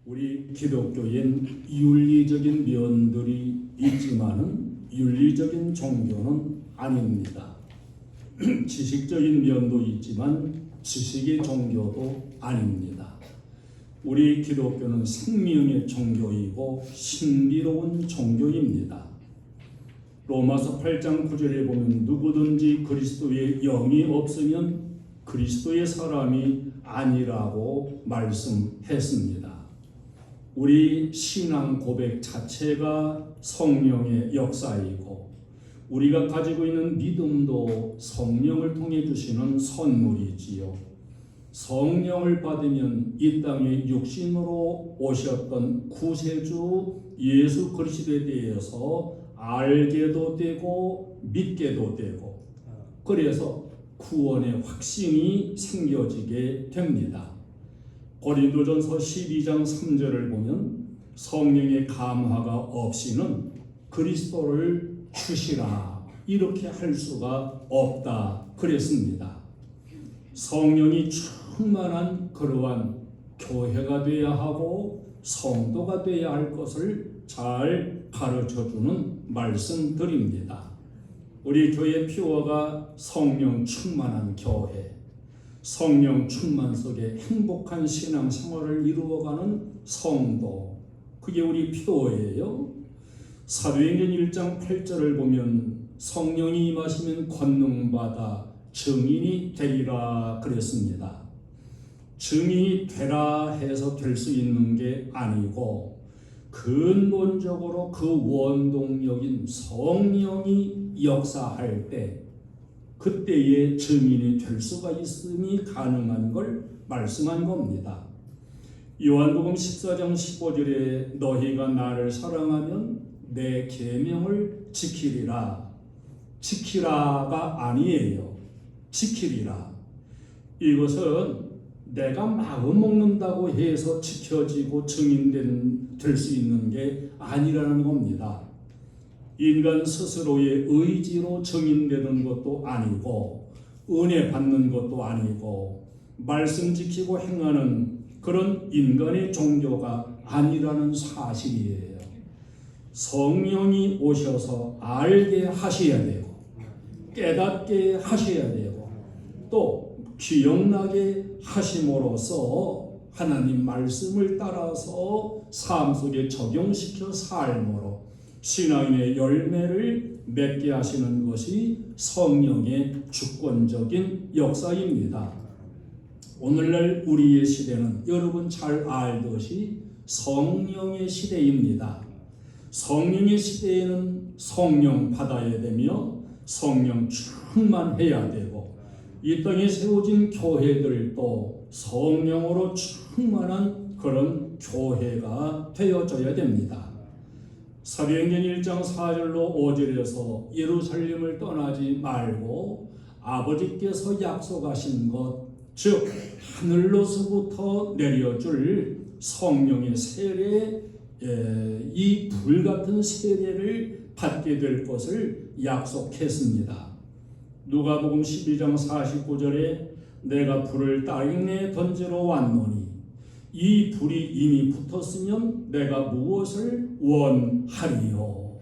우리 기독교엔 윤리적인 면들이 있지만은 윤리적인 종교는 아닙니다. 지식적인 면도 있지만 지식의 종교도 아닙니다. 우리 기독교는 생명의 종교이고 신비로운 종교입니다. 로마서 8장 9절에 보면 누구든지 그리스도의 영이 없으면 그리스도의 사람이 아니라고 말씀했습니다. 우리 신앙 고백 자체가 성령의 역사이고 우리가 가지고 있는 믿음도 성령을 통해 주시는 선물이지요. 성령을 받으면 이 땅에 육신으로 오셨던 구세주 예수 그리스도에 대해서 알게도 되고 믿게도 되고 그래서 구원의 확신이 생겨지게 됩니다. 고린도전서 12장 3절을 보면 성령의 감화가 없이는 그리스도를 주시라 이렇게 할 수가 없다 그랬습니다. 성령이 충만한 그러한 교회가 되어야 하고 성도가 되어야 할 것을 잘 가르쳐주는 말씀드립니다. 우리 교회 피오가 성령 충만한 교회, 성령 충만 속에 행복한 신앙생활을 이루어가는 성도, 그게 우리 피오예요. 사도행전 1장 8절을 보면 성령이 임하시면 권능받아 증인이 되리라 그랬습니다. 증인이 되라 해서 될 수 있는 게 아니고 근본적으로 그 원동력인 성령이 역사할 때 그때의 증인이 될 수가 있음이 가능한 걸 말씀한 겁니다. 요한복음 14장 15절에 너희가 나를 사랑하면 내 계명을 지키리라. 지키라가 아니에요. 지키리라. 이것은 내가 마음 먹는다고 해서 지켜지고 증인될 수 있는 게 아니라는 겁니다. 인간 스스로의 의지로 증인되는 것도 아니고 은혜 받는 것도 아니고 말씀 지키고 행하는 그런 인간의 종교가 아니라는 사실이에요. 성령이 오셔서 알게 하셔야 되고 깨닫게 하셔야 되고 또 기억나게 하심으로써 하나님 말씀을 따라서 삶 속에 적용시켜 삶으로 신앙의 열매를 맺게 하시는 것이 성령의 주권적인 역사입니다. 오늘날 우리의 시대는 여러분 잘 알듯이 성령의 시대입니다. 성령의 시대에는 성령 받아야 되며 성령 충만해야 되고 이 땅에 세워진 교회들도 성령으로 충만한 그런 교회가 되어져야 됩니다. 사도행전 1장 4절로 5절에서 예루살렘을 떠나지 말고 아버지께서 약속하신 것, 즉 하늘로서부터 내려줄 성령의 세례, 이 불같은 세례를 받게 될 것을 약속했습니다. 누가복음 12장 49절에 내가 불을 땅에 던지러 왔노니 이 불이 이미 붙었으면 내가 무엇을 원하리요.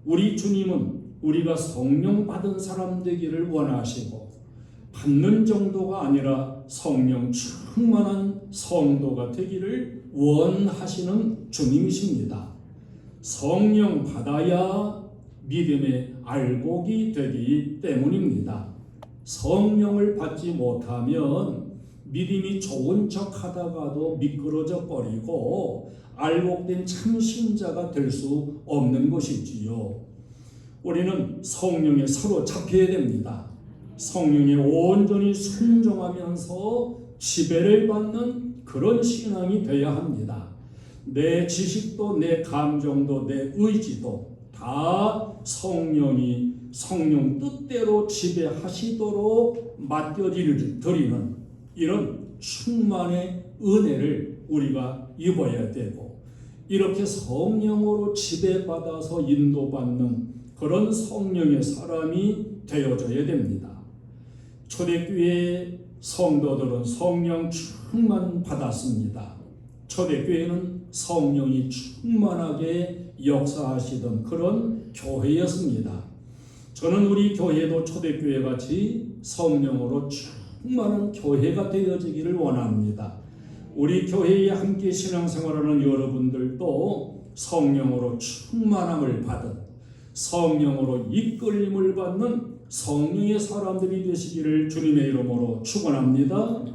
우리 주님은 우리가 성령 받은 사람 되기를 원하시고 받는 정도가 아니라 성령 충만한 성도가 되기를 원하시는 주님이십니다. 성령 받아야 믿음의 알곡이 되기 때문입니다. 성령을 받지 못하면 믿음이 좋은 척 하다가도 미끄러져 버리고 알곡된 참신자가 될 수 없는 것이지요. 우리는 성령에 사로잡혀야 됩니다. 성령에 온전히 순종하면서 지배를 받는 그런 신앙이 되어야 합니다. 내 지식도 내 감정도 내 의지도 다 성령 뜻대로 지배하시도록 맡겨드리는 이런 충만의 은혜를 우리가 입어야 되고 이렇게 성령으로 지배받아서 인도받는 그런 성령의 사람이 되어져야 됩니다. 초대교회 성도들은 성령 충만 받았습니다. 초대교회는 성령이 충만하게 역사하시던 그런 교회였습니다. 저는 우리 교회도 초대교회 같이 성령으로 충만한 교회가 되어지기를 원합니다. 우리 교회에 함께 신앙생활하는 여러분들도 성령으로 충만함을 받은, 성령으로 이끌림을 받는 성령의 사람들이 되시기를 주님의 이름으로 축원합니다.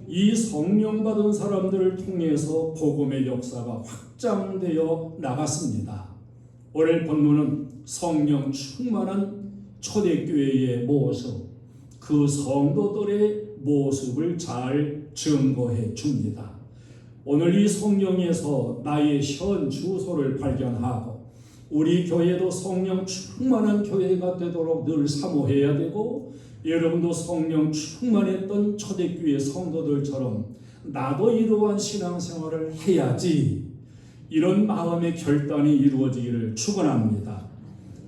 이 성령 받은 사람들을 통해서 복음의 역사가 확장되어 나갔습니다. 오늘 본문은 성령 충만한 초대교회의 모습, 그 성도들의 모습을 잘 증거해 줍니다. 오늘 이 성령에서 나의 현 주소를 발견하고 우리 교회도 성령 충만한 교회가 되도록 늘 사모해야 되고, 여러분도 성령 충만했던 초대교회 성도들처럼 나도 이러한 신앙생활을 해야지, 이런 마음의 결단이 이루어지기를 축원합니다.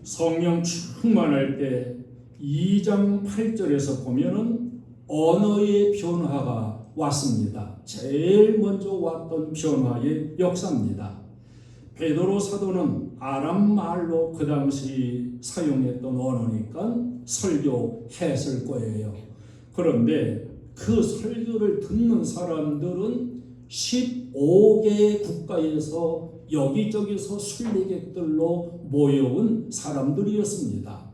성령 충만할 때 2장 8절에서 보면은 언어의 변화가 왔습니다. 제일 먼저 왔던 변화의 역사입니다. 베드로 사도는 아람 말로 그 당시 사용했던 언어니까 설교했을 거예요. 그런데 그 설교를 듣는 사람들은 15개 국가에서 여기저기서 순례객들로 모여온 사람들이었습니다.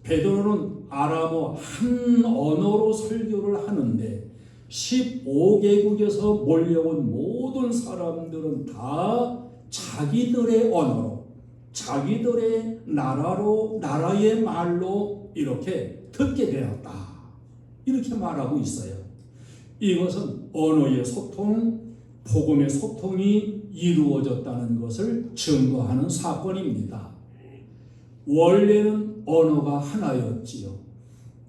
베드로는 아람어 한 언어로 설교를 하는데 15개국에서 몰려온 모든 사람들은 다 자기들의 언어로, 자기들의 나라로, 나라의 말로 이렇게 듣게 되었다, 이렇게 말하고 있어요. 이것은 언어의 소통, 복음의 소통이 이루어졌다는 것을 증거하는 사건입니다. 원래는 언어가 하나였지요.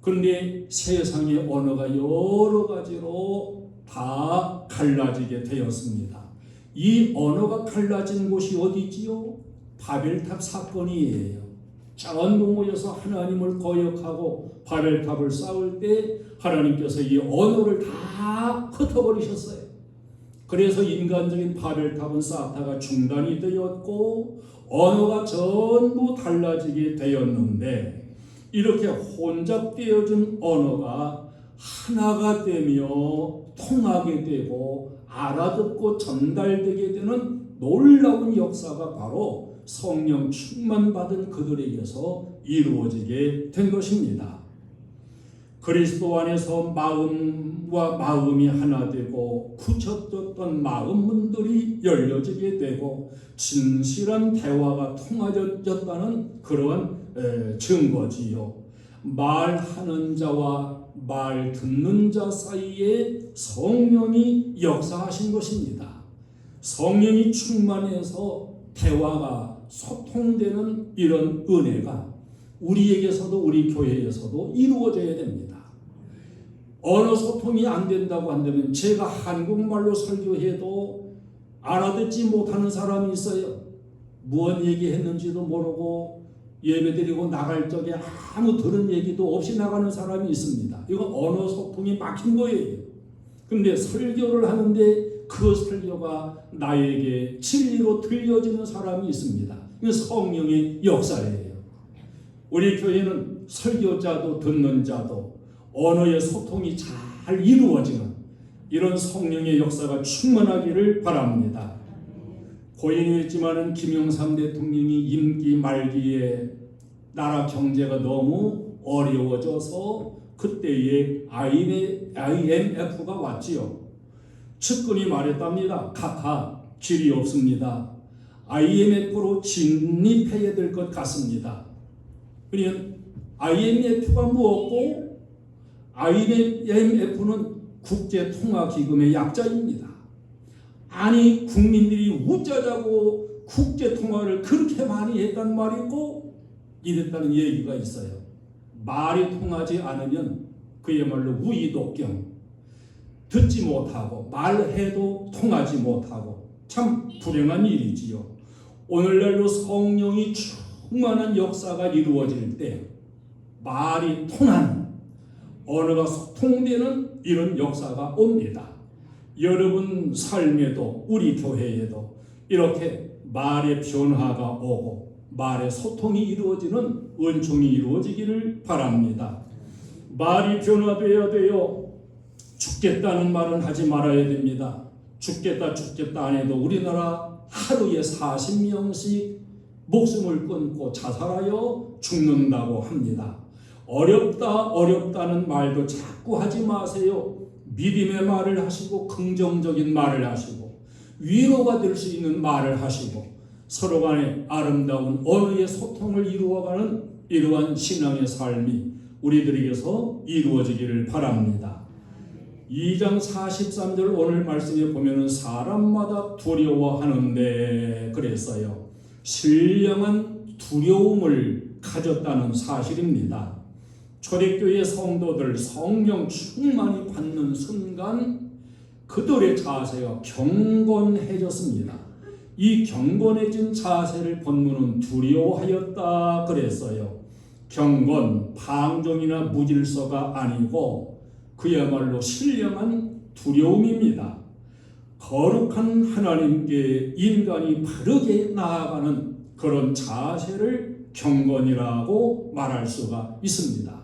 그런데 세상의 언어가 여러 가지로 다 갈라지게 되었습니다. 이 언어가 갈라진 곳이 어디지요? 바벨탑 사건이에요. 전부 모여서 하나님을 거역하고 바벨탑을 쌓을 때 하나님께서 이 언어를 다 흩어버리셨어요. 그래서 인간적인 바벨탑은 쌓다가 중단이 되었고 언어가 전부 달라지게 되었는데, 이렇게 혼잡되어진 언어가 하나가 되며 통하게 되고 알아듣고 전달되게 되는 놀라운 역사가 바로 성령 충만 받은 그들에게서 이루어지게 된 것입니다. 그리스도 안에서 마음과 마음이 하나 되고 굳혀졌던 마음문들이 열려지게 되고 진실한 대화가 통하였다는 그러한 증거지요. 말하는 자와 말 듣는 자 사이에 성령이 역사하신 것입니다. 성령이 충만해서 대화가 소통되는 이런 은혜가 우리에게서도, 우리 교회에서도 이루어져야 됩니다. 언어 소통이 안 된다고 한다면, 제가 한국말로 설교해도 알아듣지 못하는 사람이 있어요. 무슨 얘기했는지도 모르고 예배드리고 나갈 적에 아무 들은 얘기도 없이 나가는 사람이 있습니다. 이건 언어 소통이 막힌 거예요. 근데 설교를 하는데 그 설교가 나에게 진리로 들려지는 사람이 있습니다. 이건 성령의 역사예요. 우리 교회는 설교자도 듣는 자도 언어의 소통이 잘 이루어지는 이런 성령의 역사가 충만하기를 바랍니다. 고인이었지만은 김영삼 대통령이 임기 말기에 나라 경제가 너무 어려워져서 그때에 IMF가 왔지요. 측근이 말했답니다. 카카, 길이 없습니다. IMF로 진입해야 될 것 같습니다. 그러면 IMF가 무엇고, IMF는 국제통화기금의 약자입니다. 아니, 국민들이 웃자자고 국제통화를 그렇게 많이 했단 말이고 이랬다는 얘기가 있어요. 말이 통하지 않으면 그야말로 우이독경, 듣지 못하고 말해도 통하지 못하고 참 불행한 일이지요. 오늘날로 성령이 충만한 역사가 이루어질 때 말이 통하는, 언어가 소통되는 이런 역사가 옵니다. 여러분 삶에도 우리 교회에도 이렇게 말의 변화가 오고 말의 소통이 이루어지는 은총이 이루어지기를 바랍니다. 말이 변화되어야 돼요. 죽겠다는 말은 하지 말아야 됩니다. 죽겠다 안 해도 우리나라 하루에 40명씩 목숨을 끊고 자살하여 죽는다고 합니다. 어렵다는 말도 자꾸 하지 마세요. 믿음의 말을 하시고 긍정적인 말을 하시고 위로가 될 수 있는 말을 하시고 서로 간에 아름다운 언어의 소통을 이루어가는 이러한 신앙의 삶이 우리들에게서 이루어지기를 바랍니다. 2장 43절 오늘 말씀에 보면은 사람마다 두려워하는데 그랬어요. 신령한 두려움을 가졌다는 사실입니다. 초대교회 성도들 성령 충만히 받는 순간 그들의 자세가 경건해졌습니다. 이 경건해진 자세를 본문은 두려워하였다 그랬어요. 경건, 방종이나 무질서가 아니고 그야말로 신령한 두려움입니다. 거룩한 하나님께 인간이 바르게 나아가는 그런 자세를 경건이라고 말할 수가 있습니다.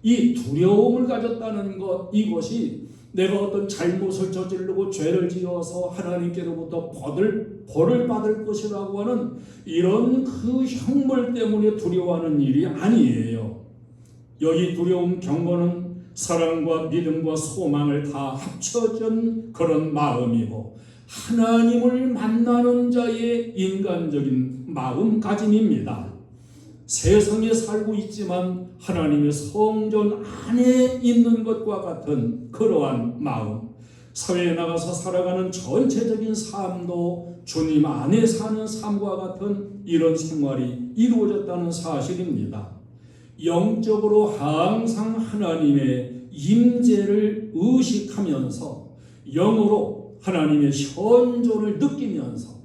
이 두려움을 가졌다는 것, 이것이 내가 어떤 잘못을 저지르고 죄를 지어서 하나님께로부터 벌을 받을 것이라고 하는 이런 그 형벌 때문에 두려워하는 일이 아니에요. 여기 두려움, 경건은 사랑과 믿음과 소망을 다 합쳐진 그런 마음이고 하나님을 만나는 자의 인간적인 마음가짐입니다. 세상에 살고 있지만 하나님의 성전 안에 있는 것과 같은 그러한 마음, 사회에 나가서 살아가는 전체적인 삶도 주님 안에 사는 삶과 같은 이런 생활이 이루어졌다는 사실입니다. 영적으로 항상 하나님의 임재를 의식하면서 영으로 하나님의 현존을 느끼면서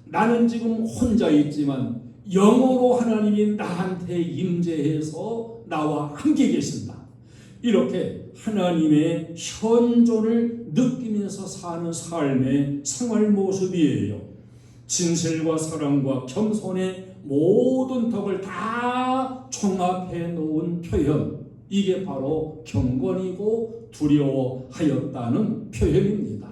나는 지금 혼자 있지만 영으로 하나님이 나한테 임재해서 나와 함께 계신다. 이렇게 하나님의 현존을 느끼면서 사는 삶의 생활 모습이에요. 진실과 사랑과 겸손의 모든 덕을 다 종합해 놓은 표현, 이게 바로 경건이고 두려워하였다는 표현입니다.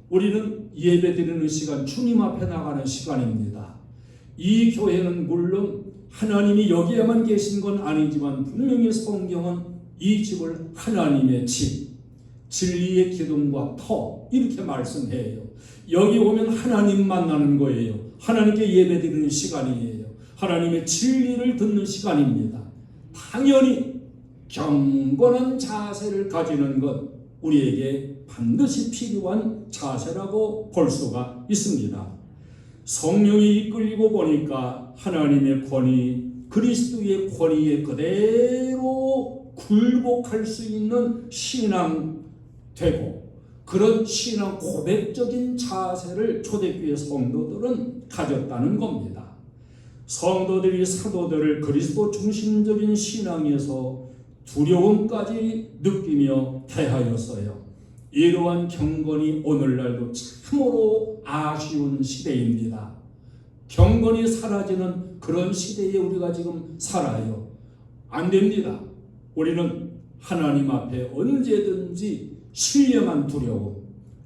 우리는 예배드리는 시간, 주님 앞에 나가는 시간입니다. 이 교회는 물론 하나님이 여기에만 계신 건 아니지만 분명히 성경은 이 집을 하나님의 집, 진리의 기둥과 터 이렇게 말씀해요. 여기 오면 하나님 만나는 거예요. 하나님께 예배드리는 시간이에요. 하나님의 진리를 듣는 시간입니다. 당연히 경건한 자세를 가지는 것 우리에게 반드시 필요한 자세라고 볼 수가 있습니다. 성령이 이끌리고 보니까 하나님의 권위, 그리스도의 권위에 그대로 굴복할 수 있는 신앙 되고 그런 신앙 고백적인 자세를 초대교회 성도들은 가졌다는 겁니다. 성도들이 사도들을 그리스도 중심적인 신앙에서 두려움까지 느끼며 대하였어요. 이러한 경건이 오늘날도 참으로 아쉬운 시대입니다. 경건이 사라지는 그런 시대에 우리가 지금 살아요. 안 됩니다. 우리는 하나님 앞에 언제든지 신령한 두려움,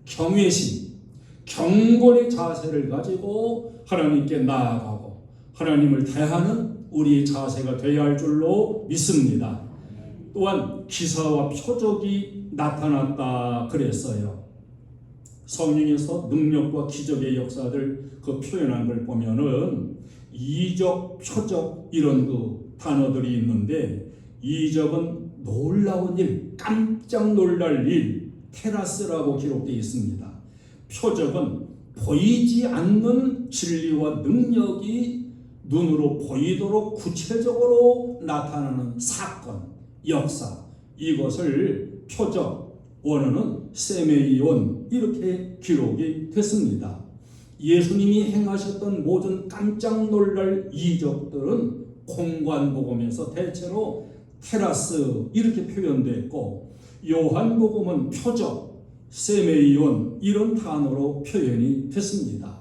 경외심, 경건의 자세를 가지고 하나님께 나아가고 하나님을 대하는 우리의 자세가 되어야 할 줄로 믿습니다. 또한 기사와 표적이 나타났다 그랬어요. 성령에서 능력과 기적의 역사들 그 표현한 걸 보면은 이적, 표적 이런 그 단어들이 있는데 이적은 놀라운 일, 깜짝 놀랄 일, 테라스라고 기록되어 있습니다. 표적은 보이지 않는 진리와 능력이 눈으로 보이도록 구체적으로 나타나는 사건, 역사, 이것을 표적, 원어는 세메이온 이렇게 기록이 됐습니다. 예수님이 행하셨던 모든 깜짝 놀랄 이적들은 공관복음에서 대체로 테라스 이렇게 표현되어 있고 요한복음은 표적, 세메이온 이런 단어로 표현이 됐습니다.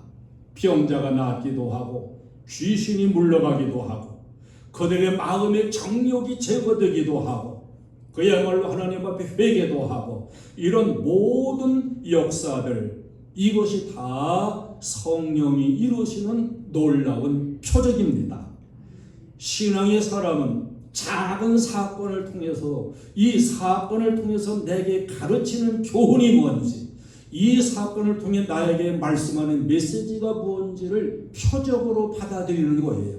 병자가 낫기도 하고 귀신이 물러가기도 하고 그들의 마음의 정욕이 제거되기도 하고 그야말로 하나님 앞에 회개도 하고 이런 모든 역사들 이것이 다 성령이 이루시는 놀라운 표적입니다. 신앙의 사람은 작은 사건을 통해서 이 사건을 통해서 내게 가르치는 교훈이 뭔지 이 사건을 통해 나에게 말씀하는 메시지가 뭔지를 표적으로 받아들이는 거예요.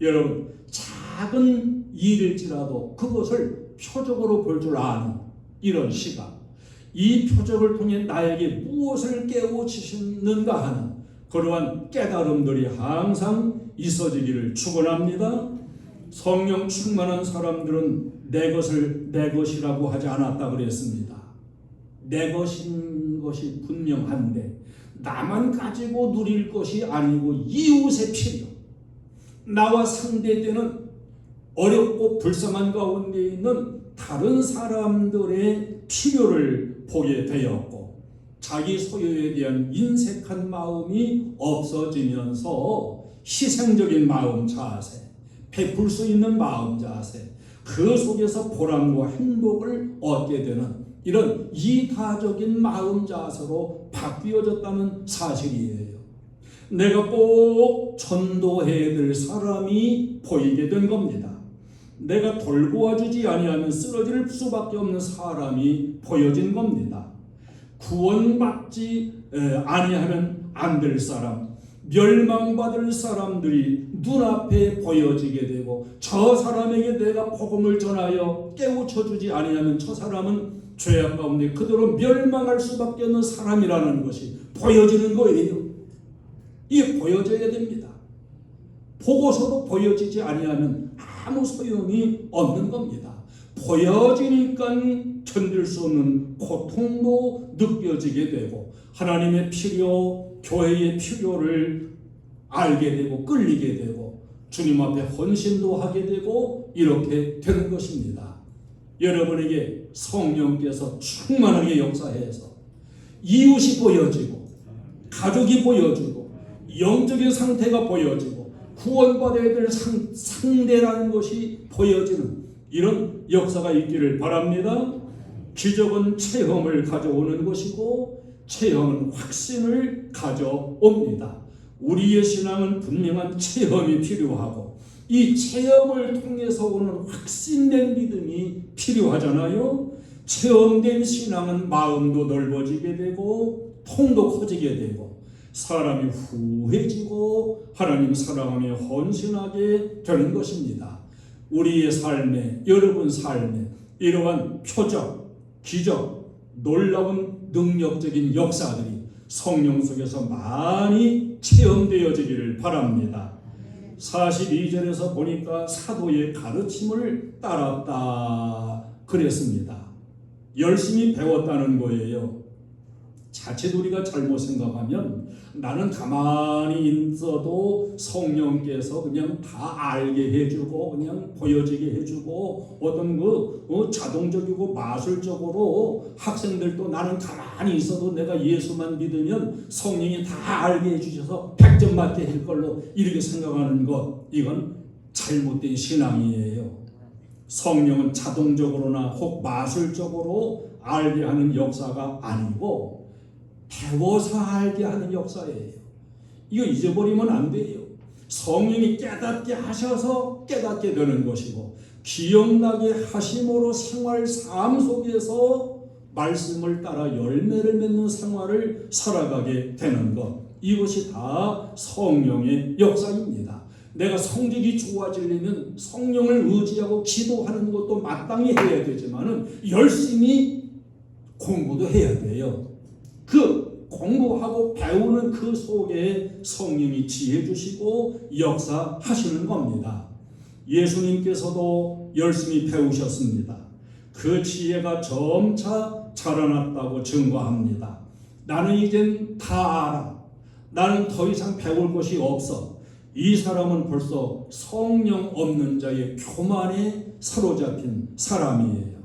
여러분 작은 일일지라도 그것을 표적으로 볼 줄 아는 이런 시간 이 표적을 통해 나에게 무엇을 깨우치시는가 하는 그러한 깨달음들이 항상 있어지기를 축원합니다. 성령 충만한 사람들은 내 것을 내 것이라고 하지 않았다 그랬습니다. 내 것인 것이 분명한데 나만 가지고 누릴 것이 아니고 이웃의 필요 나와 상대되는 어렵고 불쌍한 가운데 있는 다른 사람들의 필요를 보게 되었고 자기 소유에 대한 인색한 마음이 없어지면서 희생적인 마음 자세 베풀 수 있는 마음 자세 그 속에서 보람과 행복을 얻게 되는 이런 이타적인 마음 자세로 바뀌어졌다는 사실이에요. 내가 꼭 전도해야 될 사람이 보이게 된 겁니다. 내가 돌보아주지 아니하면 쓰러질 수밖에 없는 사람이 보여진 겁니다. 구원받지 아니하면 안 될 사람 멸망받을 사람들이 눈앞에 보여지게 되고 저 사람에게 내가 복음을 전하여 깨우쳐주지 아니하면 저 사람은 죄악 가운데 그대로 멸망할 수밖에 없는 사람이라는 것이 보여지는 거예요. 이게 보여져야 됩니다. 보고서도 보여지지 아니하면 아무 소용이 없는 겁니다. 보여지니까 견딜 수 없는 고통도 느껴지게 되고 하나님의 필요, 교회의 필요를 알게 되고 끌리게 되고 주님 앞에 헌신도 하게 되고 이렇게 되는 것입니다. 여러분에게 성령께서 충만하게 역사해서 이웃이 보여지고 가족이 보여지고 영적인 상태가 보여지고 구원받아야 될 상대라는 것이 보여지는 이런 역사가 있기를 바랍니다. 기적은 체험을 가져오는 것이고 체험은 확신을 가져옵니다. 우리의 신앙은 분명한 체험이 필요하고 이 체험을 통해서 오는 확신된 믿음이 필요하잖아요. 체험된 신앙은 마음도 넓어지게 되고 통도 커지게 되고 사람이 후해지고 하나님 사랑하며 헌신하게 되는 것입니다. 우리의 삶에 여러분 삶에 이러한 표적, 기적, 놀라운 능력적인 역사들이 성령 속에서 많이 체험되어지기를 바랍니다. 42절에서 보니까 사도의 가르침을 따랐다 그랬습니다. 열심히 배웠다는 거예요. 자칫 우리가 잘못 생각하면 나는 가만히 있어도 성령께서 그냥 다 알게 해주고 그냥 보여지게 해주고 어떤 자동적이고 마술적으로 학생들도 나는 가만히 있어도 내가 예수만 믿으면 성령이 다 알게 해주셔서 100점 맞게 할 걸로 이렇게 생각하는 것 이건 잘못된 신앙이에요. 성령은 자동적으로나 혹 마술적으로 알게 하는 역사가 아니고 배워서 알게 하는 역사예요. 이거 잊어버리면 안 돼요. 성령이 깨닫게 하셔서 깨닫게 되는 것이고 기억나게 하심으로 생활 삶 속에서 말씀을 따라 열매를 맺는 생활을 살아가게 되는 것 이것이 다 성령의 역사입니다. 내가 성적이 좋아지려면 성령을 의지하고 기도하는 것도 마땅히 해야 되지만은 열심히 공부도 해야 돼요. 그 공부하고 배우는 그 속에 성령이 지혜 주시고 역사하시는 겁니다. 예수님께서도 열심히 배우셨습니다. 그 지혜가 점차 자라났다고 증거합니다. 나는 이젠 다 알아. 나는 더 이상 배울 것이 없어. 이 사람은 벌써 성령 없는 자의 교만에 사로잡힌 사람이에요.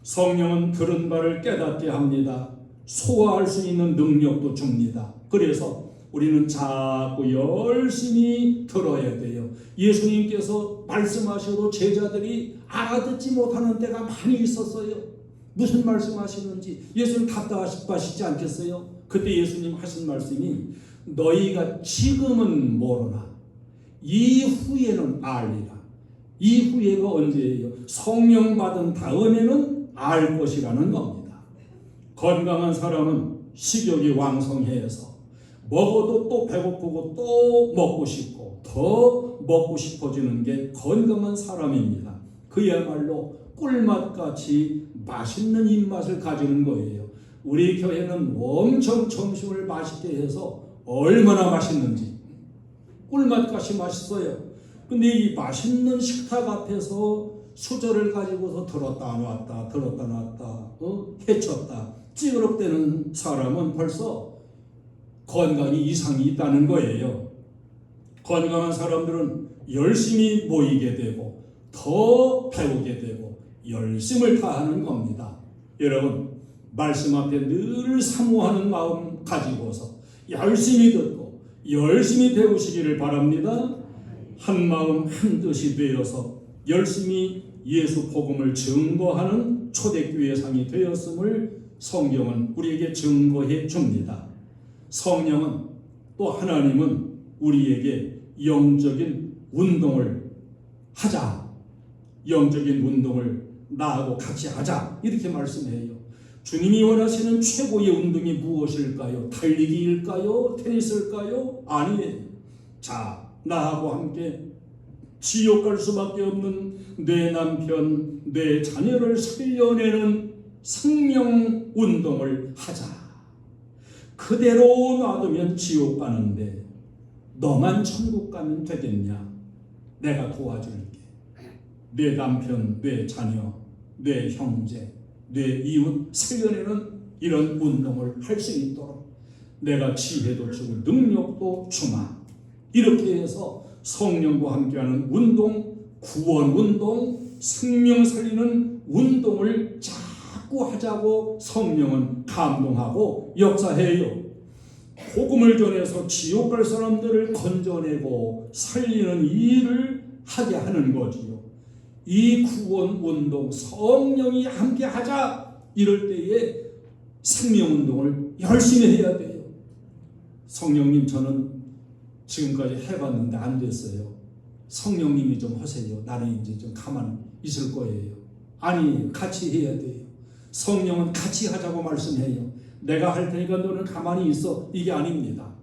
성령은 들은 바를 깨닫게 합니다. 소화할 수 있는 능력도 줍니다. 그래서 우리는 자꾸 열심히 들어야 돼요. 예수님께서 말씀하셔도 제자들이 알아듣지 못하는 때가 많이 있었어요. 무슨 말씀하시는지 예수님 답답하시지 않겠어요? 그때 예수님 하신 말씀이 너희가 지금은 모르나 이후에는 알리라. 이후에가 언제예요? 성령 받은 다음에는 알 것이라는 겁니다. 건강한 사람은 식욕이 왕성해서 먹어도 또 배고프고 또 먹고 싶고 더 먹고 싶어지는 게 건강한 사람입니다. 그야말로 꿀맛같이 맛있는 입맛을 가지는 거예요. 우리 교회는 엄청 점심을 맛있게 해서 얼마나 맛있는지 꿀맛같이 맛있어요. 근데 이 맛있는 식탁 앞에서 수저를 가지고서 들었다 놨다 들었다 놨다 헤쳤다 찌그럽대는 사람은 벌써 건강이 이상이 있다는 거예요. 건강한 사람들은 열심히 모이게 되고 더 배우게 되고 열심을 다하는 겁니다. 여러분 말씀 앞에 늘 사모하는 마음 가지고서 열심히 듣고 열심히 배우시기를 바랍니다. 한 마음 한 뜻이 되어서 열심히 예수 복음을 증거하는 초대교회 상이 되었음을 성경은 우리에게 증거해 줍니다. 성령은 또 하나님은 우리에게 영적인 운동을 하자, 영적인 운동을 나하고 같이 하자 이렇게 말씀해요. 주님이 원하시는 최고의 운동이 무엇일까요? 달리기일까요? 테니스일까요? 아니에요. 자, 나하고 함께 지옥 갈 수밖에 없는 내 남편, 내 자녀를 살려내는 생명 운동을 하자. 그대로 놔두면 지옥 가는데 너만 천국 가면 되겠냐? 내가 도와줄게. 내 남편, 내 자녀, 내 형제, 내 이웃 살려내는 이런 운동을 할 수 있도록 내가 지혜도 주고 능력도 주마. 이렇게 해서 성령과 함께하는 운동, 구원 운동, 생명 살리는 운동을 자꾸 하자고 성령은 감동하고 역사해요. 복음을 전해서 지옥 갈 사람들을 건져내고 살리는 일을 하게 하는 거지요. 이 구원 운동 성령이 함께 하자 이럴 때에 생명 운동을 열심히 해야 돼요. 성령님 저는 지금까지 해봤는데 안 됐어요. 성령님이 좀 하세요. 나는 이제 좀 가만 있을 거예요. 아니 같이 해야 돼요. 성령은 같이 하자고 말씀해요. 내가 할 테니까 너는 가만히 있어. 이게 아닙니다.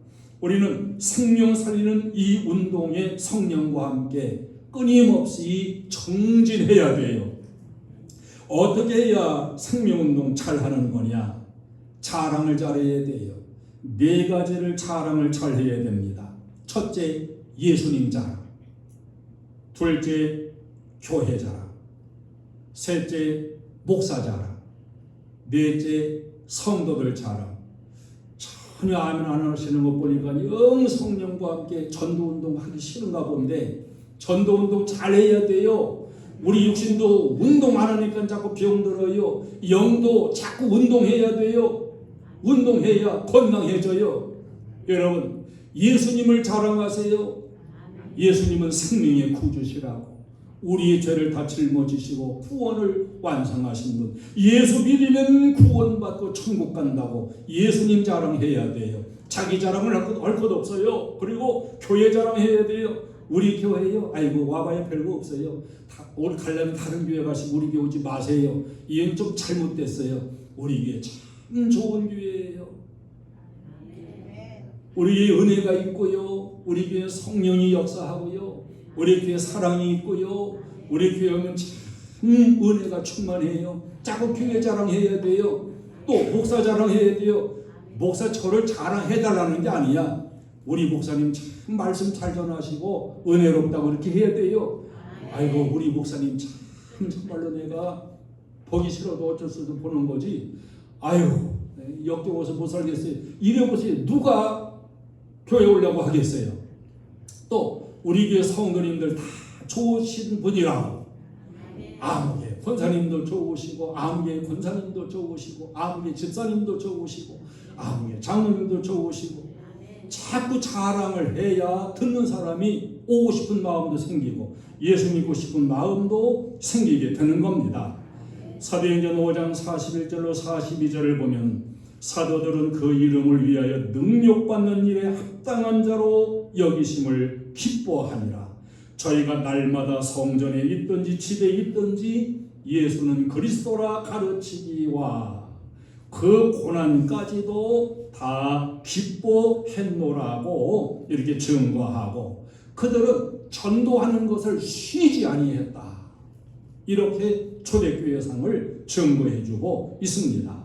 우리는 생명 살리는 이 운동에 성령과 함께 끊임없이 정진해야 돼요. 어떻게 해야 생명운동 잘하는 거냐? 자랑을 잘해야 돼요. 네 가지를 자랑을 잘해야 됩니다. 첫째, 예수님 자랑. 둘째, 교회 자랑. 셋째, 목사 자랑. 넷째, 성도들 자랑. 전혀 아멘 안 하시는 것 보니까 영 성령과 함께 전도운동 하기 싫은가 본데 전도운동 잘해야 돼요. 우리 육신도 운동 안 하니까 자꾸 병들어요. 영도 자꾸 운동해야 돼요. 운동해야 건강해져요. 여러분 예수님을 자랑하세요. 예수님은 생명의 구주시라고 우리의 죄를 다 짊어지시고 구원을 완성하신 분. 예수 믿으면 구원받고 천국 간다고 예수님 자랑해야 돼요. 자기 자랑을 할 것 없어요. 그리고 교회 자랑해야 돼요. 우리 교회요? 아이고 와봐야 별거 없어요. 오늘 가려면 다른 교회 가시고 우리 교회 오지 마세요. 이건 좀 잘못됐어요. 우리 교회 참 좋은 교회예요. 우리 교회 은혜가 있고요. 우리 교회 성령이 역사하고요. 우리 교회 사랑이 있고요. 우리 교회 오면 참 은혜가 충만해요. 자꾸 교회 자랑해야 돼요. 또 목사 자랑해야 돼요. 목사 저를 자랑해달라는 게 아니야. 우리 목사님 참 말씀 잘 전하시고 은혜롭다고 이렇게 해야 돼요. 아이고 우리 목사님 참 정말로 내가 보기 싫어도 어쩔 수 없어 보는 거지. 아유 역겨워서 못 살겠어요. 이래보세요. 누가 교회 오려고 하겠어요. 또 우리 교회 성도님들 다 좋으신 분이라고 아무개 권사님도 좋으시고 아무개 권사님도 좋으시고 아무개 집사님도 좋으시고 아무개 장로님도 좋으시고 자꾸 자랑을 해야 듣는 사람이 오고 싶은 마음도 생기고 예수 믿고 싶은 마음도 생기게 되는 겁니다. 사도행전 5장 41절로 42절을 보면 사도들은 그 이름을 위하여 능력받는 일에 합당한 자로 여기심을 기뻐하니라. 저희가 날마다 성전에 있든지 집에 있든지 예수는 그리스도라 가르치기와 그 고난까지도 다 기뻐했노라고 이렇게 증거하고 그들은 전도하는 것을 쉬지 아니했다. 이렇게 초대교회상을 증거해주고 있습니다.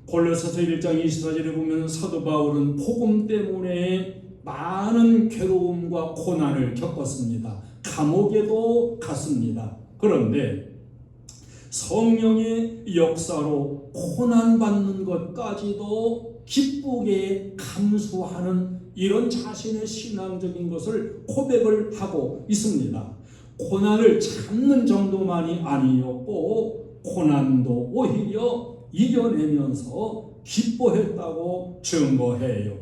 골로새서 1장 24절에 보면 사도 바울은 복음 때문에 많은 괴로움과 고난을 겪었습니다. 감옥에도 갔습니다. 그런데 성령의 역사로 고난받는 것까지도 기쁘게 감수하는 이런 자신의 신앙적인 것을 고백을 하고 있습니다. 고난을 참는 정도만이 아니었고 고난도 오히려 이겨내면서 기뻐했다고 증거해요.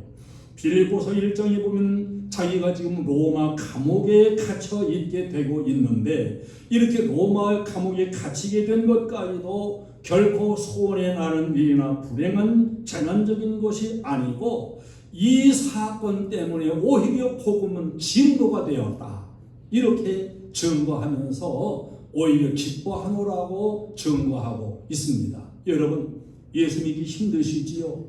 빌립보서 1장에 보면 자기가 지금 로마 감옥에 갇혀 있게 되고 있는데 이렇게 로마 감옥에 갇히게 된 것까지도 결코 소원에 나는 일이나 불행한 재난적인 것이 아니고 이 사건 때문에 오히려 복음은 진도가 되었다. 이렇게 증거하면서 오히려 기뻐하노라고 증거하고 있습니다. 여러분, 예수 믿기 힘드시지요?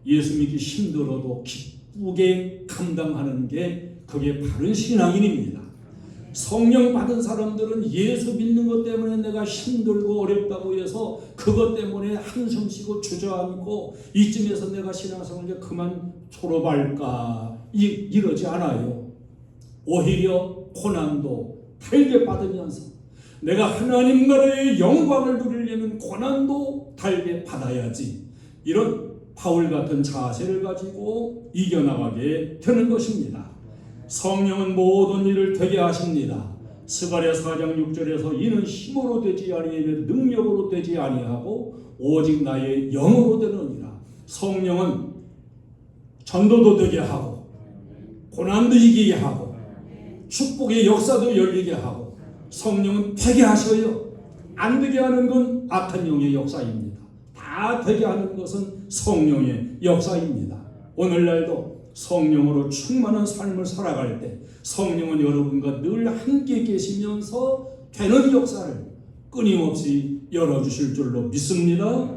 예수 믿기 힘들어도 기쁘게 감당하는 게 그게 바른 신앙인입니다. 성령 받은 사람들은 예수 믿는 것 때문에 내가 힘들고 어렵다고 해서 그것 때문에 한숨 쉬고 주저앉고 이쯤에서 내가 신앙생활을 이제 그만 졸업할까 이러지 않아요. 오히려 고난도 달게 받으면서 내가 하나님 나라의 영광을 누리려면 고난도 달게 받아야지. 이런 바울 같은 자세를 가지고 이겨나가게 되는 것입니다. 성령은 모든 일을 되게 하십니다. 스가랴 4장 6절에서 이는 힘으로 되지 아니하며 능력으로 되지 아니하고 오직 나의 영으로 되느니라. 성령은 전도도 되게 하고 고난도 이기게 하고 축복의 역사도 열리게 하고 성령은 되게 하셔요. 안 되게 하는 건 악한 영의 역사입니다. 다 되게 하는 것은 성령의 역사입니다. 오늘날도 성령으로 충만한 삶을 살아갈 때 성령은 여러분과 늘 함께 계시면서 되는 역사를 끊임없이 열어주실 줄로 믿습니다.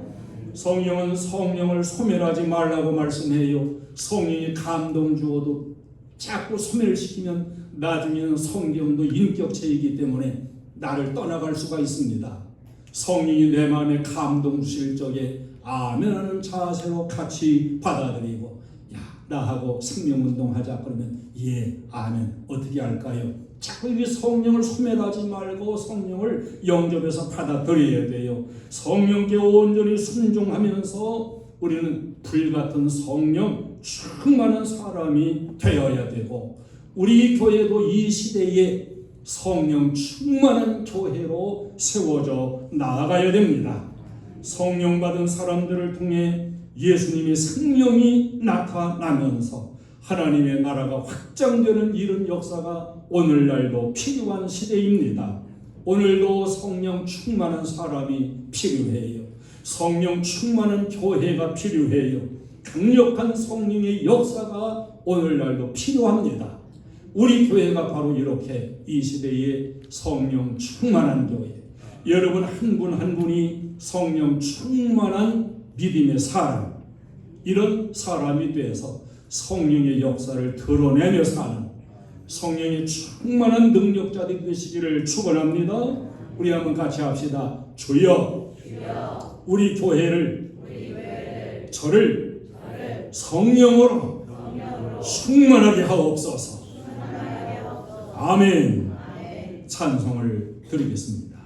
성령은 성령을 소멸하지 말라고 말씀해요. 성령이 감동 주어도 자꾸 소멸시키면 나중에는 성경도 인격체이기 때문에 나를 떠나갈 수가 있습니다. 성령이 내 마음에 감동 주실 적에 아멘하는 자세로 같이 받아들이고 야 나하고 생명운동하자 그러면 예 아멘 어떻게 할까요? 자꾸 이 성령을 소멸하지 말고 성령을 영접해서 받아들여야 돼요. 성령께 온전히 순종하면서 우리는 불같은 성령 충만한 사람이 되어야 되고 우리 교회도 이 시대에 성령 충만한 교회로 세워져 나아가야 됩니다. 성령 받은 사람들을 통해 예수님의 생명이 나타나면서 하나님의 나라가 확장되는 이런 역사가 오늘날도 필요한 시대입니다. 오늘도 성령 충만한 사람이 필요해요. 성령 충만한 교회가 필요해요. 강력한 성령의 역사가 오늘날도 필요합니다. 우리 교회가 바로 이렇게 이 시대의 성령 충만한 교회, 여러분 한 분 한 분이 성령 충만한 믿음의 사람, 이런 사람이 돼서 성령의 역사를 드러내며 사는 성령의 충만한 능력자들이 되시기를 축원합니다. 우리 한번 같이 합시다. 주여, 우리 교회를 저를 성령으로 충만하게 하옵소서. 아멘. 찬송을 드리겠습니다.